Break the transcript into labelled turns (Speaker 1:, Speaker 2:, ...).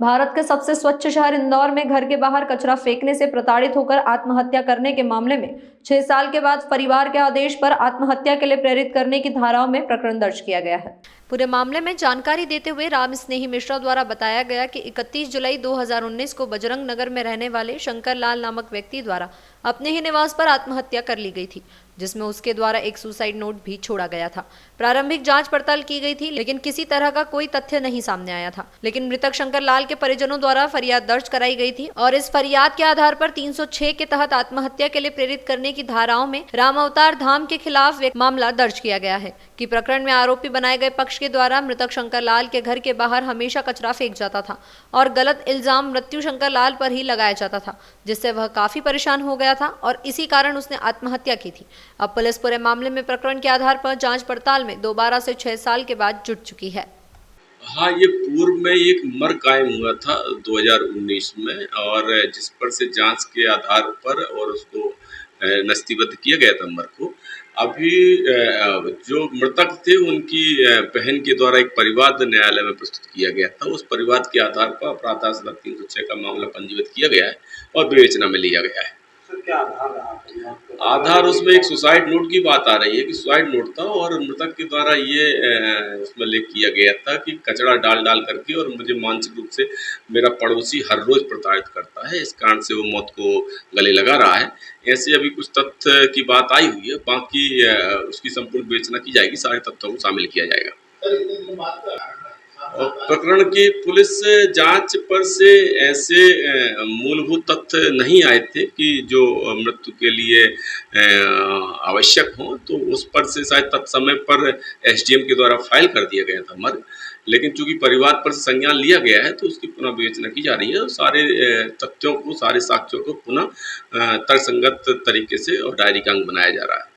Speaker 1: भारत के सबसे स्वच्छ शहर इंदौर में घर के बाहर कचरा फेंकने से प्रताड़ित होकर आत्महत्या करने के मामले में 6 साल के बाद परिवार के आदेश पर आत्महत्या के लिए प्रेरित करने की धाराओं में प्रकरण दर्ज किया गया है। पूरे मामले में जानकारी देते हुए राम स्नेही मिश्रा द्वारा बताया गया कि 31 जुलाई 2019 को बजरंग नगर में रहने वाले शंकर लाल नामक व्यक्ति द्वारा अपने ही निवास पर आत्महत्या कर ली गई थी, जिसमें उसके द्वारा एक सुसाइड नोट भी छोड़ा गया था। प्रारंभिक जांच पड़ताल की गई थी, लेकिन किसी तरह का कोई तथ्य नहीं सामने आया था। लेकिन मृतक शंकर लाल के परिजनों द्वारा फरियाद दर्ज कराई गई थी और इस फरियाद के आधार पर 306 के तहत आत्महत्या के लिए प्रेरित करने की धाराओं में राम अवतार धाम के खिलाफ एक मामला दर्ज किया गया है कि प्रकरण में आरोपी बनाए गए पक्ष के द्वारा मृतक शंकर लाल के घर के बाहर हमेशा कचरा फेंक जाता था और गलत इल्जाम मृत्यु शंकर लाल पर ही लगाया जाता था, जिससे वह काफी परेशान हो गया था और इसी कारण उसने आत्महत्या की थी। अब पुलिस पूरे मामले में प्रकरण के आधार पर जांच पड़ताल में दोबारा से 6 साल के बाद जुट चुकी है।
Speaker 2: हाँ, ये पूर्व में एक मर्ग कायम हुआ था 2019 में, और जिस पर से जांच के आधार पर और उसको नस्तीबद्ध किया गया था मर्ग को। अभी जो मृतक थे उनकी बहन के द्वारा एक परिवाद न्यायालय में प्रस्तुत किया गया था। उस परिवाद के आधार पर अपराध धारा 306 का मामला पंजीबद्ध किया गया है और विवेचना में लिया गया है।
Speaker 3: क्या आधार रहा?
Speaker 2: आधार उसमें एक सुसाइड नोट की बात आ रही है कि सुसाइड नोट था और मृतक के द्वारा ये उसमें लिख किया गया था कि कचरा डाल करके और मुझे मानसिक रूप से मेरा पड़ोसी हर रोज प्रताड़ित करता है, इस कारण से वो मौत को गले लगा रहा है। ऐसे अभी कुछ तथ्य की बात आई हुई है, बाकी उसकी संपूर्ण विवेचना की जाएगी, सारे तथ्यों को शामिल किया जाएगा। और प्रकरण की पुलिस जांच पर से ऐसे मूलभूत तथ्य नहीं आए थे कि जो मृत्यु के लिए आवश्यक हो, तो उस पर से शायद तत्समय पर एसडीएम के द्वारा फाइल कर दिया गया था मर्ग, लेकिन चूंकि परिवार पर से संज्ञान लिया गया है तो उसकी पुनः विवेचना की जा रही है और सारे तथ्यों को, सारे साक्ष्यों को पुनः तर्कसंगत तरीके से और डायरी का अंग बनाया जा रहा है।